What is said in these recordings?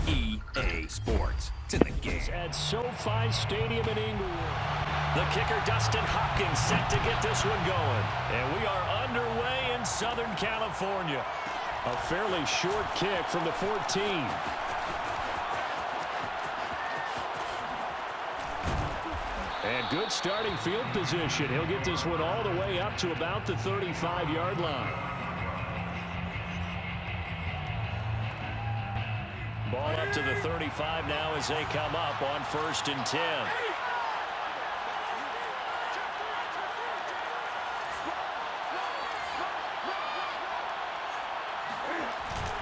EA Sports. It's in the game. At SoFi Stadium in Inglewood. The kicker, Dustin Hopkins, set to get this one going. And we are underway in Southern California. A fairly short kick from the 14. And good starting field position. He'll get this one all the way up to about the 35-yard line. Ball up to the 35 now as they come up on 1st and 10.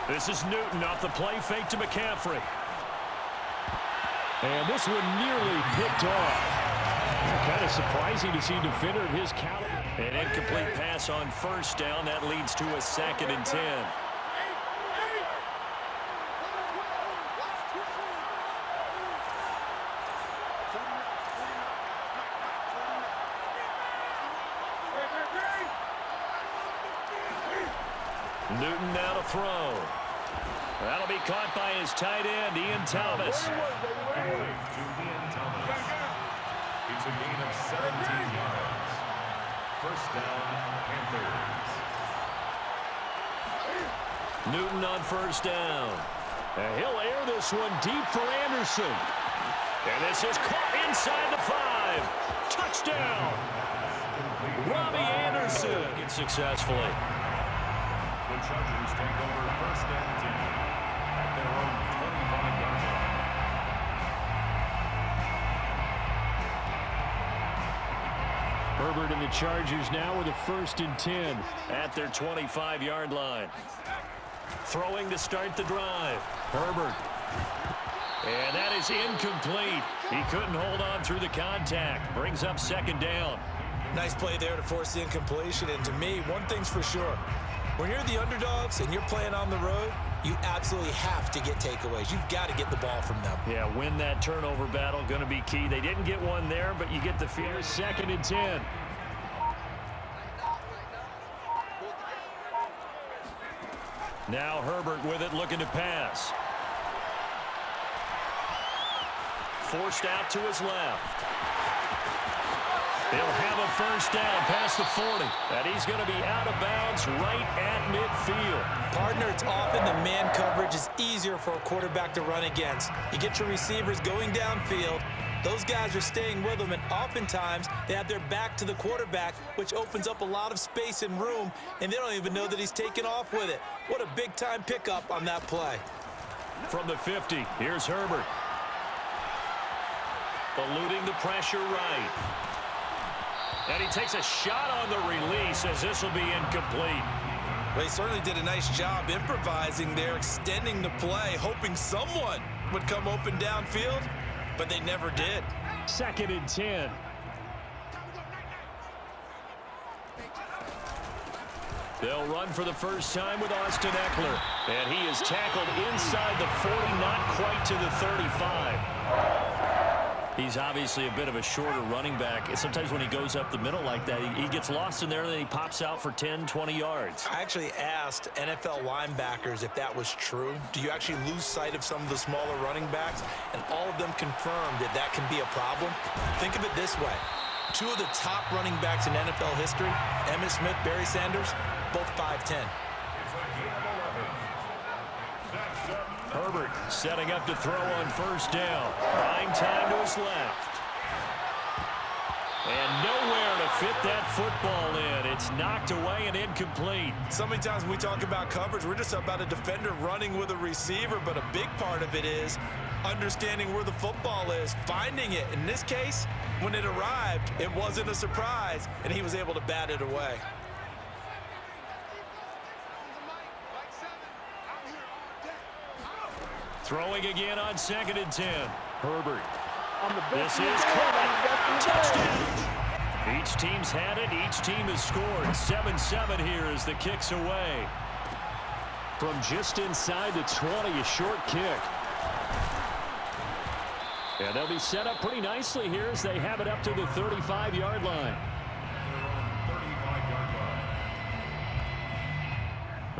This is Newton off the play fake to McCaffrey. And this one nearly picked off. Kind of surprising to see a defender of his caliber. An incomplete pass on 1st down. That leads to a 2nd and 10. Newton now to throw. That'll be caught by his tight end, Ian Thomas. To Ian Thomas. It's a gain of 17 yards. 1st down, Panthers. Newton on 1st down. And he'll air this one deep for Anderson. And this is caught inside the 5. Touchdown. Robbie Anderson gets successfully. The Chargers take over 1st and 10 at their own 25-yard line. Herbert and the Chargers now with a 1st and 10 at their 25-yard line. Throwing to start the drive. Herbert. And that is incomplete. He couldn't hold on through the contact. Brings up 2nd down. Nice play there to force the incompletion. And to me, one thing's for sure. When you're the underdogs and you're playing on the road, you absolutely have to get takeaways. You've got to get the ball from them. Yeah, win that turnover battle, going to be key. They didn't get one there, but you get the fear. 2nd and 10. Now Herbert with it, looking to pass. Forced out to his left. He'll have a 1st down past the 40. And he's going to be out of bounds right at midfield. Partner, it's often the man coverage is easier for a quarterback to run against. You get your receivers going downfield. Those guys are staying with them, and oftentimes they have their back to the quarterback, which opens up a lot of space and room, and they don't even know that he's taken off with it. What a big-time pickup on that play. From the 50, here's Herbert. Eluding the pressure right. And he takes a shot on the release as this will be incomplete. Well, he certainly did a nice job improvising there, extending the play, hoping someone would come open downfield, but they never did. 2nd and 10. They'll run for the first time with Austin Eckler. And he is tackled inside the 40, not quite to the 35. He's obviously a bit of a shorter running back. And sometimes when he goes up the middle like that, he gets lost in there, and then he pops out for 10, 20 yards. I actually asked NFL linebackers if that was true. Do you actually lose sight of some of the smaller running backs? And all of them confirmed that that can be a problem. Think of it this way. 2 of the top running backs in NFL history, Emmitt Smith, Barry Sanders, both 5'10". Herbert setting up to throw on 1st down. Buying time to his left. And nowhere to fit that football in. It's knocked away and incomplete. So many times when we talk about coverage, we're just about a defender running with a receiver, but a big part of it is understanding where the football is, finding it. In this case, when it arrived, it wasn't a surprise, and he was able to bat it away. Throwing again on 2nd and 10. Herbert. This is caught. Touchdown. Each team's had it. Each team has scored. 7-7 here as the kick's away. From just inside the 20, a short kick. And they'll be set up pretty nicely here as they have it up to the 35-yard line.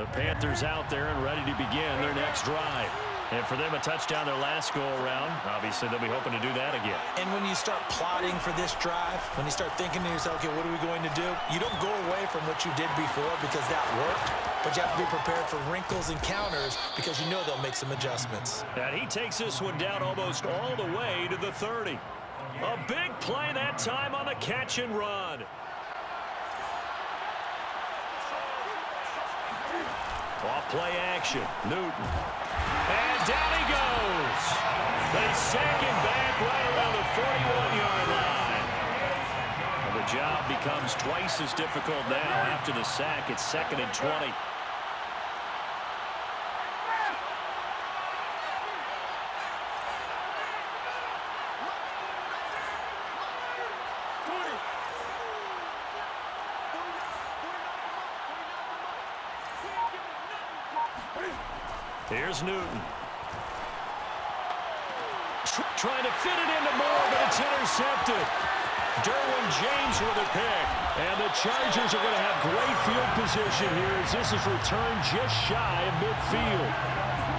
The Panthers out there and ready to begin their next drive. And for them, a touchdown their last go-around. Obviously, they'll be hoping to do that again. And when you start plotting for this drive, when you start thinking to yourself, okay, what are we going to do? You don't go away from what you did before because that worked, but you have to be prepared for wrinkles and counters because you know they'll make some adjustments. And he takes this one down almost all the way to the 30. A big play that time on the catch and run. Off play action. Newton. And down he goes. They sack him back right around the 41-yard line. And the job becomes twice as difficult now after the sack. It's 2nd and 20. Here's Newton. Trying to fit it into Moore, but it's intercepted. Derwin James with a pick. And the Chargers are going to have great field position here as this is returned just shy of midfield.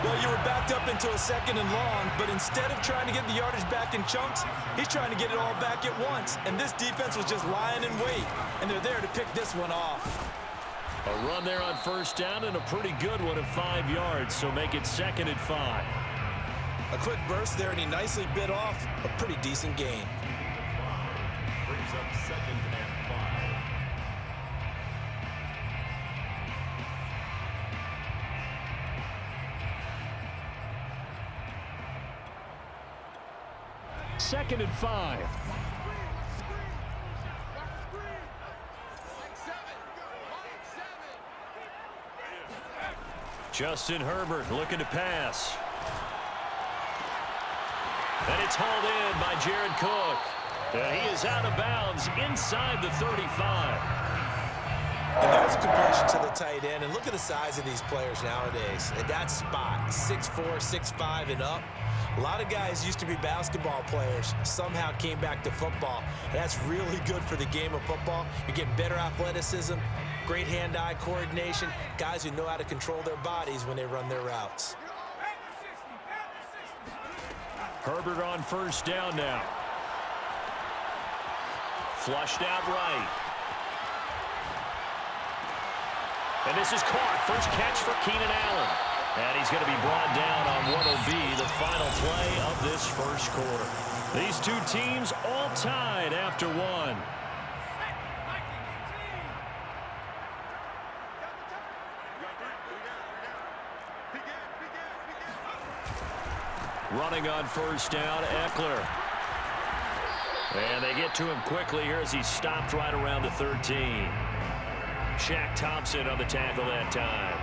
Well, you were backed up into a 2nd and long, but instead of trying to get the yardage back in chunks, he's trying to get it all back at once. And this defense was just lying in wait, and they're there to pick this one off. A run there on 1st down and a pretty good one of 5 yards, so make it 2nd and 5. A quick burst there, and he nicely bit off a pretty decent gain. Brings up 2nd and 5. Second and 5. Justin Herbert looking to pass. And it's hauled in by Jared Cook. And he is out of bounds inside the 35. And there's a completion to the tight end. And look at the size of these players nowadays. At that spot, 6'4", 6'5", and up. A lot of guys used to be basketball players, somehow came back to football. And that's really good for the game of football. You're getting better athleticism, great hand-eye coordination, guys who know how to control their bodies when they run their routes. Herbert on 1st down now. Flushed out right. And this is caught. First catch for Keenan Allen. And he's going to be brought down on what will be the final play of this 1st quarter. These two teams all tied after one. Running on 1st down, Eckler. And they get to him quickly here as he stopped right around the 13. Shaq Thompson on the tackle that time.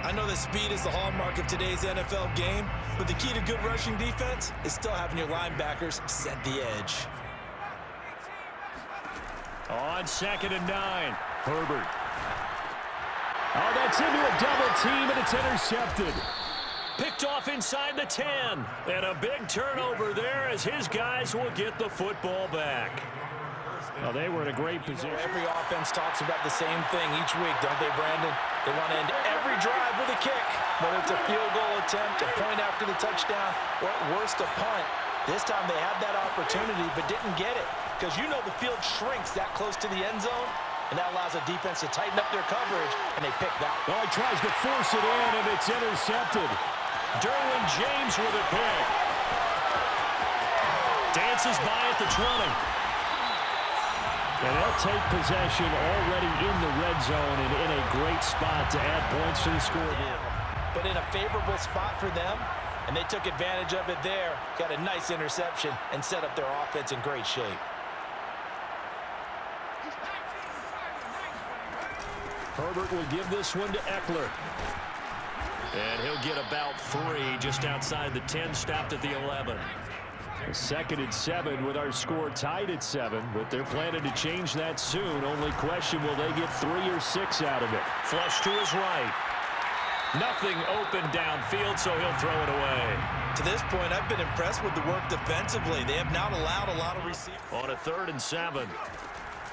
I know that speed is the hallmark of today's NFL game, but the key to good rushing defense is still having your linebackers set the edge. On 2nd and 9, Herbert. Oh, that's into a double team, and it's intercepted. Picked off inside the 10. And a big turnover there as his guys will get the football back. Well, they were in a great position. Every offense talks about the same thing each week, don't they, Brandon? They want to end every drive with a kick, whether it's a field goal attempt, a point after the touchdown, or at worst, a punt. This time they had that opportunity but didn't get it because you know the field shrinks that close to the end zone, and that allows a defense to tighten up their coverage, and they pick that. Well, he tries to force it in, and it's intercepted. Derwin James with a pick. Dances by at the 20. And they'll take possession already in the red zone and in a great spot to add points to the scoreboard. But in a favorable spot for them, and they took advantage of it there. Got a nice interception and set up their offense in great shape. Herbert will give this one to Eckler. And he'll get about 3 just outside the 10, stopped at the 11. 2nd and 7 with our score tied at 7, but they're planning to change that soon. Only question, will they get 3 or 6 out of it? Flush to his right. Nothing open downfield, so he'll throw it away. To this point, I've been impressed with the work defensively. They have not allowed a lot of receivers. On a 3rd and 7,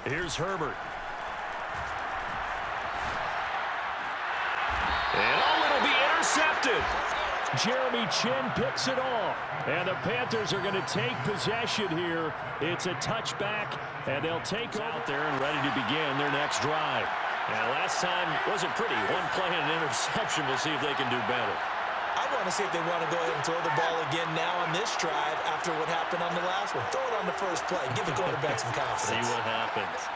here's Herbert. Jeremy Chin picks it off. And the Panthers are going to take possession here. It's a touchback, and they'll take out there and ready to begin their next drive. And last time wasn't pretty. One play and an interception. We'll see if they can do better. I want to see if they want to go ahead and throw the ball again now on this drive after what happened on the last one. Throw it on the first play. Give the quarterback some confidence. See what happens.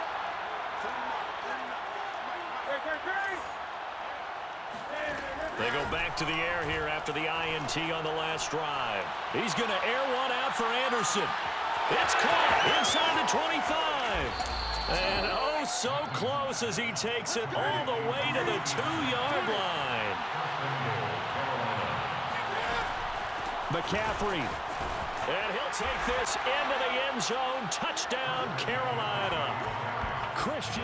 They go back to the air here after the INT on the last drive. He's going to air one out for Anderson. It's caught inside the 25. And oh, so close as he takes it all the way to the 2-yard line. McCaffrey. And he'll take this into the end zone. Touchdown, Carolina. Christian.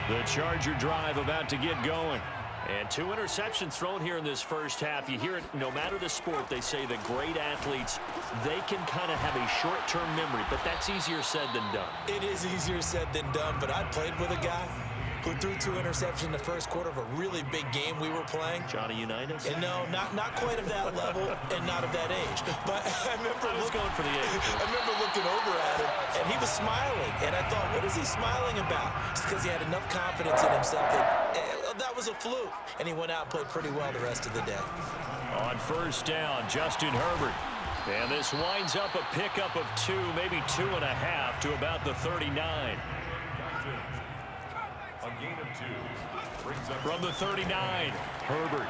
The Charger drive about to get going. And 2 interceptions thrown here in this first half. You hear it no matter the sport. They say that great athletes, they can kind of have a short-term memory, but that's easier said than done. It is easier said than done, but I played with a guy who threw 2 interceptions in the first quarter of a really big game we were playing. Johnny Unitas? And no, not quite of that level and not of that age. But I remember going for the age. I remember looking over at him, and he was smiling. And I thought, what is he smiling about? It's because he had enough confidence in himself that was a fluke. And he went out and played pretty well the rest of the day. On first down, Justin Herbert. And this winds up a pickup of 2, maybe 2.5 to about the 39. A gain of 2. Brings up From the 39, Herbert.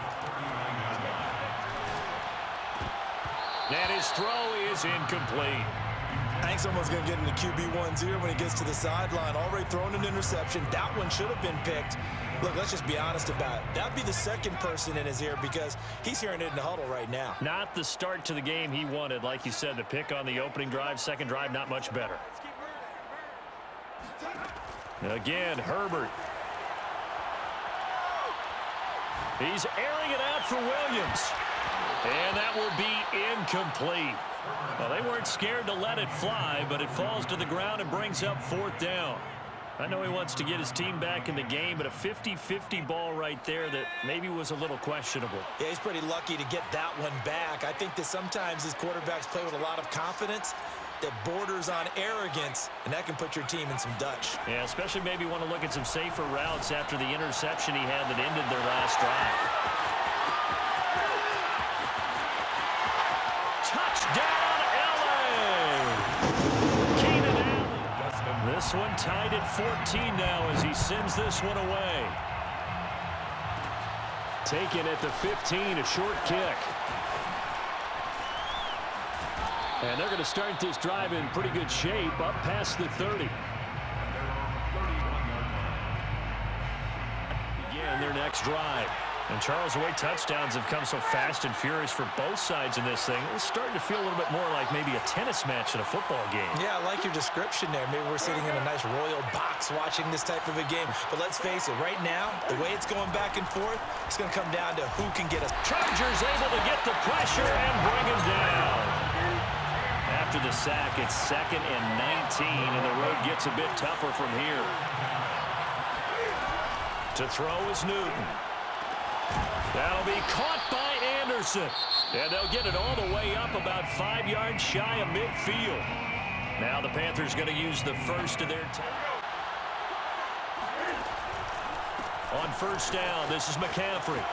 And his throw is incomplete. I think someone's going to get into QB1's ear when he gets to the sideline. Already thrown an interception. That one should have been picked. Look, let's just be honest about it. That'd be the second person in his ear because he's hearing it in the huddle right now. Not the start to the game he wanted. Like you said, the pick on the opening drive, second drive, not much better. Again, Herbert. He's airing it out for Williams. And that will be incomplete. Well, they weren't scared to let it fly, but it falls to the ground and brings up 4th down. I know he wants to get his team back in the game, but a 50-50 ball right there that maybe was a little questionable. Yeah, he's pretty lucky to get that one back. I think that sometimes his quarterbacks play with a lot of confidence that borders on arrogance, and that can put your team in some Dutch. Yeah, especially maybe want to look at some safer routes after the interception he had that ended their last drive. Touchdown, L.A. Keenan Allen. This one tied at 14 now as he sends this one away. Taken at the 15, a short kick. And they're going to start this drive in pretty good shape, up past the 30. Begin their next drive. And Charles, the way touchdowns have come so fast and furious for both sides in this thing, it's starting to feel a little bit more like maybe a tennis match in a football game. Yeah, I like your description there. Maybe we're sitting in a nice royal box watching this type of a game. But let's face it, right now, the way it's going back and forth, it's going to come down to who can get us. Chargers able to get the pressure and bring him down. After the sack, it's 2nd and 19, and the road gets a bit tougher from here. To throw is Newton. That'll be caught by Anderson. And they'll get it all the way up about 5 yards shy of midfield. Now the Panthers going to use the first of their time. On first down, this is McCaffrey.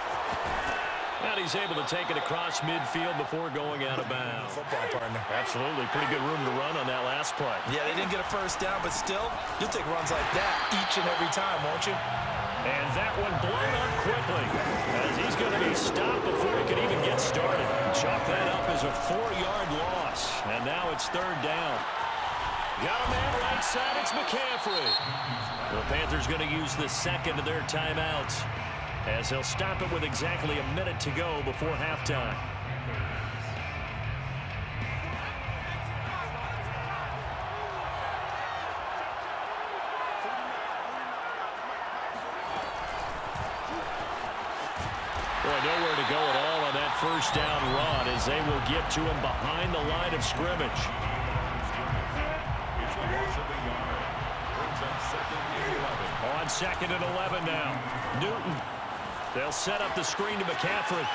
And he's able to take it across midfield before going out of bounds. Football partner. Absolutely. Pretty good room to run on that last play. Yeah, they didn't get a first down, but still, you'll take runs like that each and every time, won't you? And that one blown up quickly as he's going to be stopped before he can even get started. Chalk that up as a 4-yard loss. And now it's 3rd down. Got a man right side. It's McCaffrey. The Panthers going to use the second of their timeouts as they'll stop it with exactly a minute to go before halftime. The go at all on that first down run as they will get to him behind the line of scrimmage. It's a loss of a yard. Brings up 2nd and 11. On 2nd and 11 now. Newton. They'll set up the screen to McCaffrey.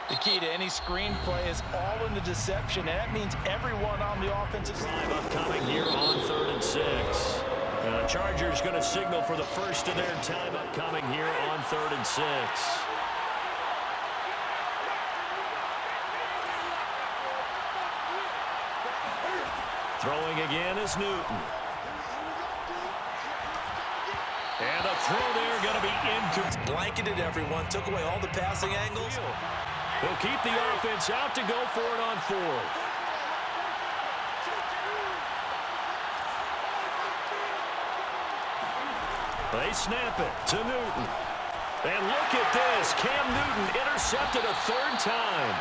The key to any screen play is all in the deception, and that means everyone on the offensive side. Upcoming here on 3rd and 6. The Chargers going to signal for the first of their time upcoming here on 3rd and 6. Throwing again is Newton. And the throw there going to be incomplete. Blanketed everyone, took away all the passing angles. He'll keep the offense out to go for it on 4th. They snap it to Newton. And look at this. Cam Newton intercepted a 3rd time.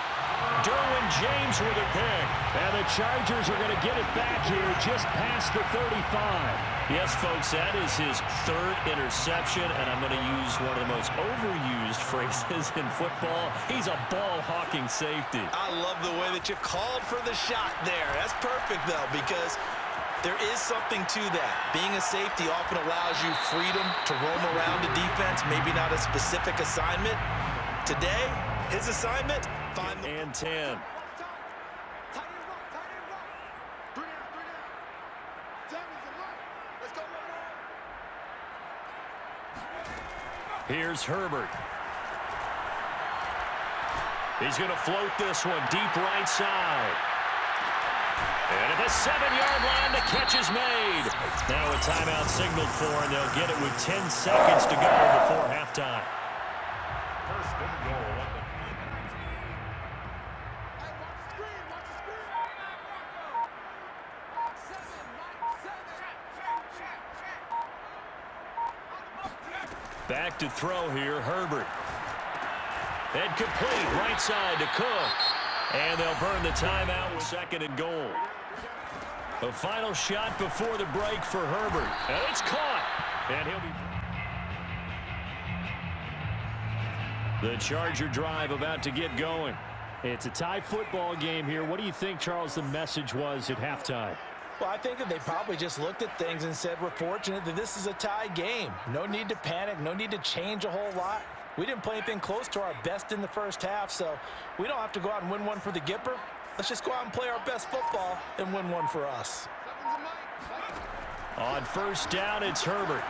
Derwin James with a pick. And the Chargers are going to get it back here just past the 35. Yes, folks, that is his 3rd interception, and I'm going to use one of the most overused phrases in football. He's a ball-hawking safety. I love the way that you called for the shot there. That's perfect, though, because there is something to that. Being a safety often allows you freedom to roam around the defense, maybe not a specific assignment. Today, his assignment, find the... And 10. Here's Herbert. He's going to float this one deep right side. And at the 7-yard line, the catch is made. Now a timeout signaled for, and they'll get it with 10 seconds to go before halftime. 1st and goal. Back to throw here, Herbert. And complete, right side to Cook. And they'll burn the timeout with 2nd and goal. A final shot before the break for Herbert. And it's caught. And he'll be... The Charger drive about to get going. It's a tie football game here. What do you think, Charles, the message was at halftime? Well, I think that they probably just looked at things and said, we're fortunate that this is a tie game. No need to panic, no need to change a whole lot. We didn't play anything close to our best in the first half, so we don't have to go out and win one for the Gipper. Let's just go out and play our best football and win one for us. On 1st down, it's Herbert.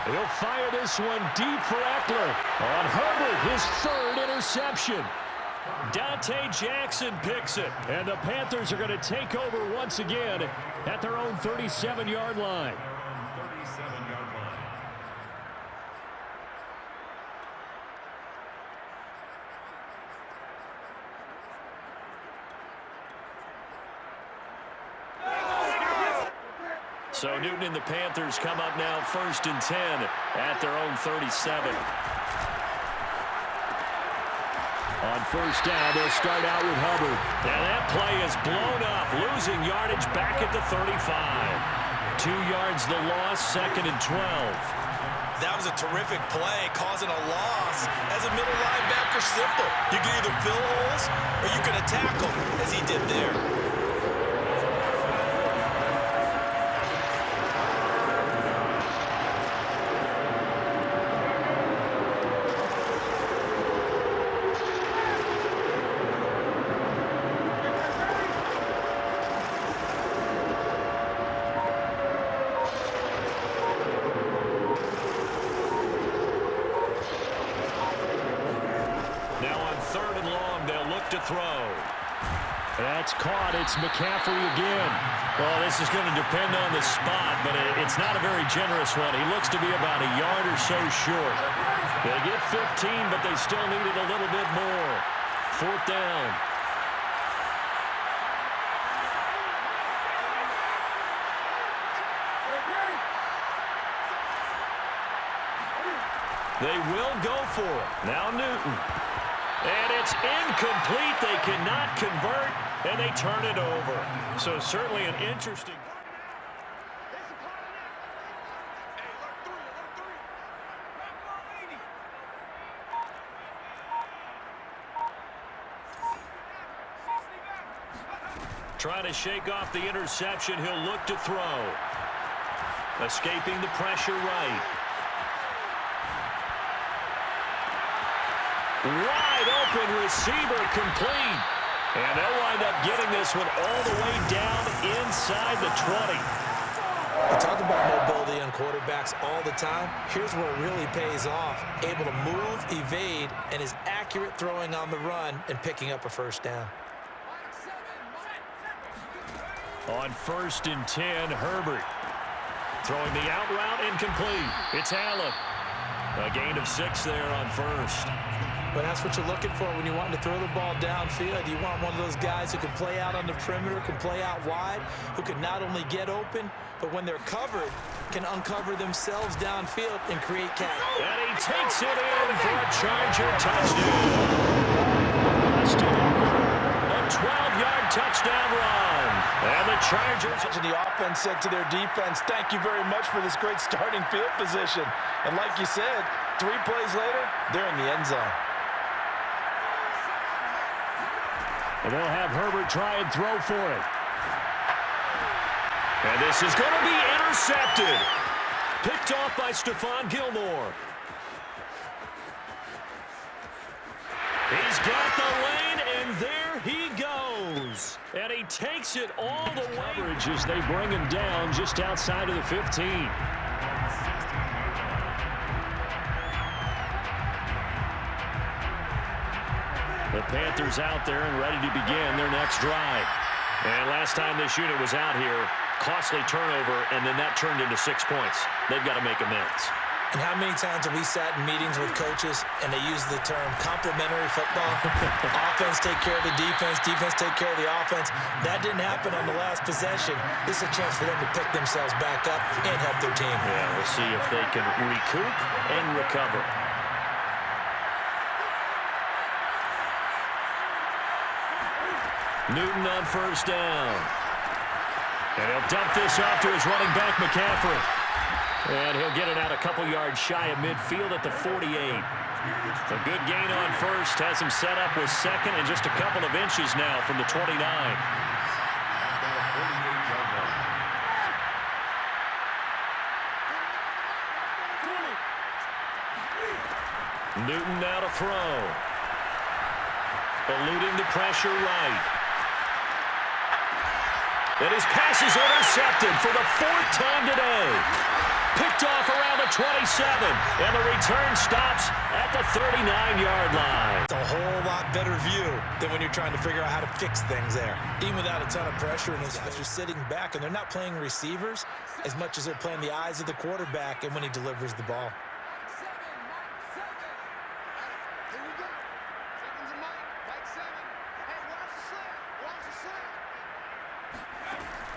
He'll fire this one deep for Eckler. On Herbert, his 3rd interception. Dante Jackson picks it, and the Panthers are going to take over once again at their own 37-yard line. 37-yard line. So Newton and the Panthers come up now 1st and 10 at their own 37. On 1st down, they'll start out with Hubbard. And that play is blown up, losing yardage back at the 35. 2 yards the loss, 2nd and 12. That was a terrific play, causing a loss. As a middle linebacker, simple. You can either fill holes or you can attack them, as he did there. That's caught. It's McCaffrey again. Well, this is going to depend on the spot, but it's not a very generous one. He looks to be about a yard or so short. They get 15, but they still needed a little bit more. 4th down. They will go for it. Now Newton. And it's incomplete. They cannot convert, and they turn it over. So certainly an interesting... Trying to shake off the interception. He'll look to throw. Escaping the pressure right. Wide open receiver complete. And they'll wind up getting this one all the way down inside the 20. We talk about mobility on quarterbacks all the time. Here's where it really pays off. Able to move, evade, and is accurate throwing on the run and picking up a first down. On 1st and 10, Herbert. Throwing the out route incomplete. It's Allen. A gain of 6 there on 1st. But that's what you're looking for when you're wanting to throw the ball downfield. You want one of those guys who can play out on the perimeter, can play out wide, who can not only get open, but when they're covered, can uncover themselves downfield and create catch. And he takes it in for a Charger touchdown. Austin Eckler, a 12-yard touchdown run. And the Chargers. And the offense said to their defense, thank you very much for this great starting field position. And like you said, 3 plays later, they're in the end zone. And they'll have Herbert try and throw for it. And this is going to be intercepted. Picked off by Stephon Gilmore. He's got the lane, and there he goes. And he takes it all the way. Coverage as they bring him down just outside of the 15. The Panthers out there and ready to begin their next drive. And last time this unit was out here, costly turnover, and then that turned into 6 points. They've got to make amends. And how many times have we sat in meetings with coaches and they use the term complementary football? Offense take care of the defense, defense take care of the offense. That didn't happen on the last possession. This is a chance for them to pick themselves back up and help their team. Yeah, we'll see if they can recoup and recover. Newton on 1st down. And he'll dump this off to his running back, McCaffrey. And he'll get it out a couple yards shy of midfield at the 48. A good gain on 1st. Has him set up with 2nd and just a couple of inches now from the 29. Newton now to throw. Eluding the pressure right. And his pass is intercepted for the 4th time today. Picked off around the 27. And the return stops at the 39-yard line. It's a whole lot better view than when you're trying to figure out how to fix things there. Even without a ton of pressure, and those guys are sitting back, and they're not playing receivers as much as they're playing the eyes of the quarterback and when he delivers the ball.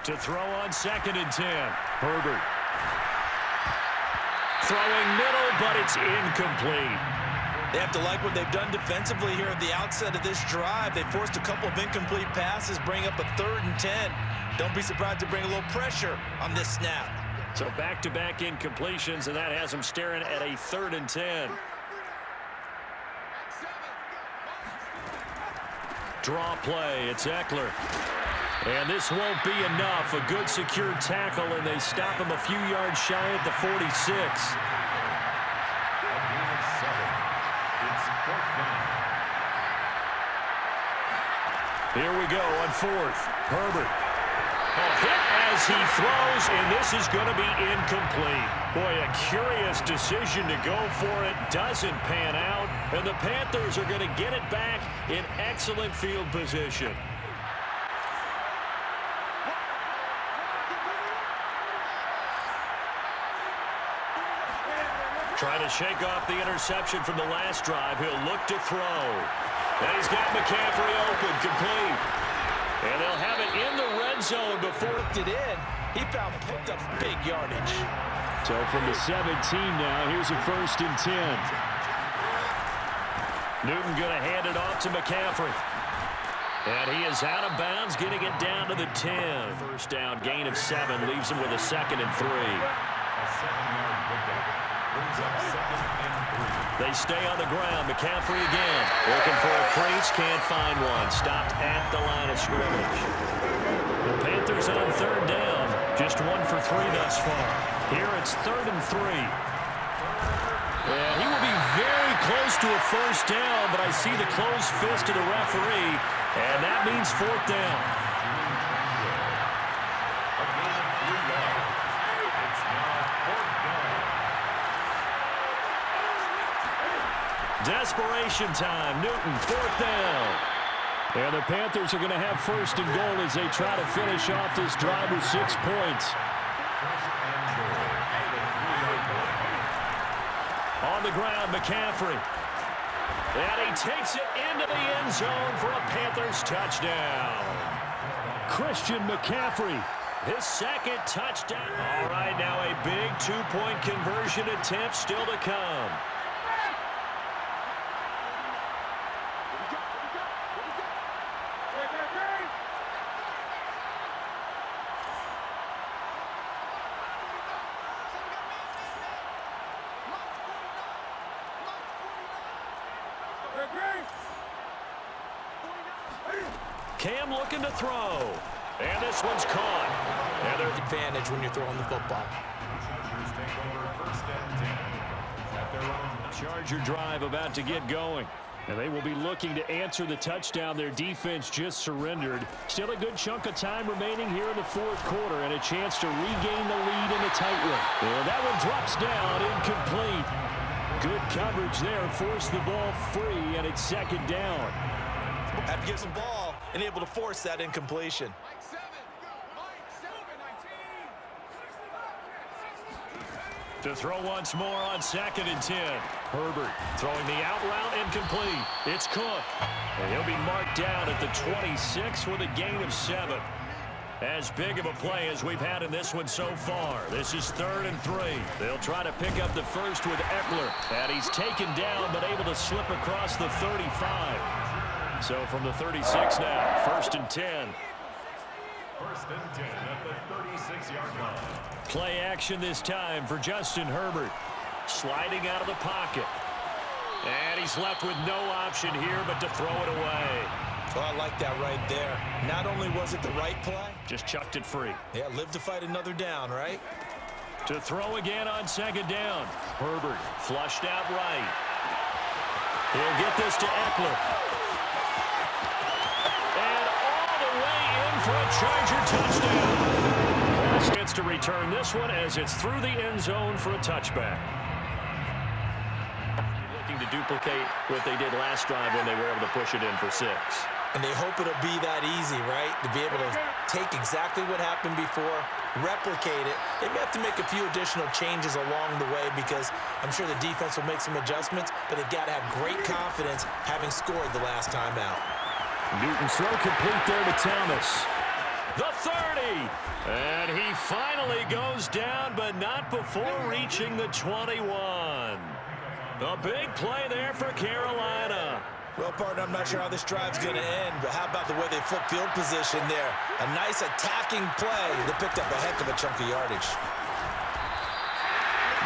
To throw on 2nd and 10. Herbert. Throwing middle, but it's incomplete. They have to like what they've done defensively here at the outset of this drive. They forced a couple of incomplete passes, bring up a 3rd and 10. Don't be surprised to bring a little pressure on this snap. So back-to-back incompletions, and that has them staring at a 3rd and 10. Draw play, it's Eckler. And this won't be enough. A good secure tackle, and they stop him a few yards shy at the 46. Here we go on 4th. Herbert. A hit as he throws, and this is going to be incomplete. Boy, a curious decision to go for it. Doesn't pan out, and the Panthers are going to get it back in excellent field position. Trying to shake off the interception from the last drive. He'll look to throw. And he's got McCaffrey open, complete. And they'll have it in the red zone before It in. He picked up big yardage. So from the 17 now, here's a 1st and 10. Newton going to hand it off to McCaffrey. And he is out of bounds, getting it down to the 10. 1st down, gain of 7, leaves him with a 2nd and 3. They stay on the ground. McCaffrey again. Looking for a crease. Can't find one. Stopped at the line of scrimmage. Panthers on third down. Just 1 for 3 thus far. Here it's 3rd and 3. And he will be very close to a first down, but I see the closed fist of the referee, and that means 4th down. Desperation time. Newton, 4th down. And the Panthers are going to have 1st and goal as they try to finish off this drive with 6 points. On the ground, McCaffrey. And he takes it into the end zone for a Panthers touchdown. Christian McCaffrey, his 2nd touchdown. All right, now a big 2-point conversion attempt still to come. Cam looking to throw. And this one's caught. And there's advantage when you're throwing the football. Chargers take over 1st and 10 at their own. Charger drive about to get going. And they will be looking to answer the touchdown their defense just surrendered. Still a good chunk of time remaining here in the 4th quarter and a chance to regain the lead in the tight one. And that one drops down, incomplete. Good coverage there, forced the ball free, and it's 2nd down. Had to get some ball and able to force that incompletion. To throw once more on 2nd and 10. Herbert throwing the out route incomplete. It's Cook. And he'll be marked down at the 26 with a gain of 7. As big of a play as we've had in this one so far. This is 3rd and 3. They'll try to pick up the first with Eckler. And he's taken down but able to slip across the 35. So from the 36 now, 1st and 10. 1st and 10 at the 36-yard line. Play action this time for Justin Herbert. Sliding out of the pocket. And he's left with no option here but to throw it away. Oh, I like that right there. Not only was it the right play, just chucked it free. Yeah, live to fight another down, right? To throw again on 2nd down. Herbert flushed out right. He'll get this to Eckler. And all the way in for a Charger touchdown. Gets to return this one as it's through the end zone for a touchback. Looking to duplicate what they did last drive when they were able to push it in for 6. And they hope it'll be that easy, right? To be able to take exactly what happened before, replicate it. They may have to make a few additional changes along the way because I'm sure the defense will make some adjustments, but they've got to have great confidence having scored the last time out. Newton's throw complete there to Thomas. The 30. And he finally goes down, but not before reaching the 21. A big play there for Carolina. Well, partner, I'm not sure how this drive's going to end, but how about the way they flip field position there? A nice attacking play that picked up a heck of a chunk of yardage.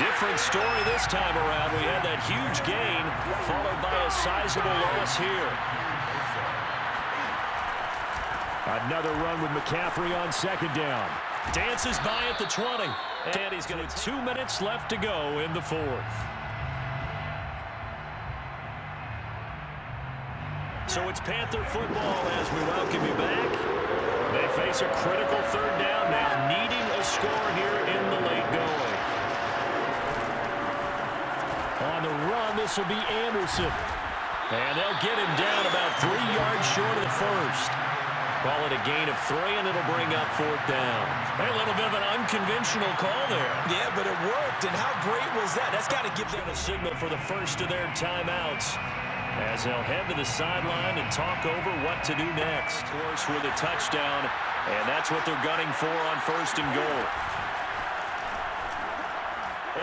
Different story this time around. We had that huge gain, followed by a sizable loss here. Another run with McCaffrey on 2nd down. Dances by at the 20. And he's got 2 minutes left to go in the 4th. So it's Panther football as we welcome you back. They face a critical 3rd down now, needing a score here in the late going. On the run, this will be Anderson. And they'll get him down about 3 yards short of the first. Call it a gain of 3, and it'll bring up 4th down. A little bit of an unconventional call there. Yeah, but it worked, and how great was that? That's got to give them a signal for the first of their timeouts as they'll head to the sideline and talk over what to do next. Of course, with a touchdown, and that's what they're gunning for on 1st and goal.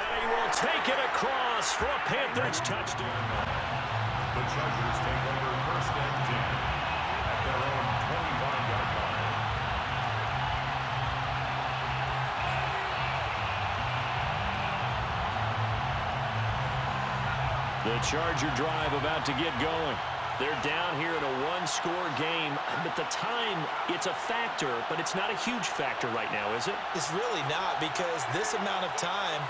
And he will take it across for a Panthers touchdown. The Chargers take over 1st and 10 at their own 25-yard line. The Charger drive about to get going. They're down here in a one-score game. But the time, it's a factor, but it's not a huge factor right now, is it? It's really not, because this amount of time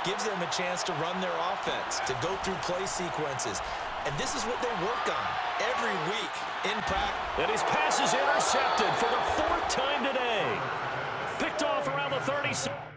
gives them a chance to run their offense, to go through play sequences. And this is what they work on every week in practice. And his pass is intercepted for the 4th time today. Picked off around the 30.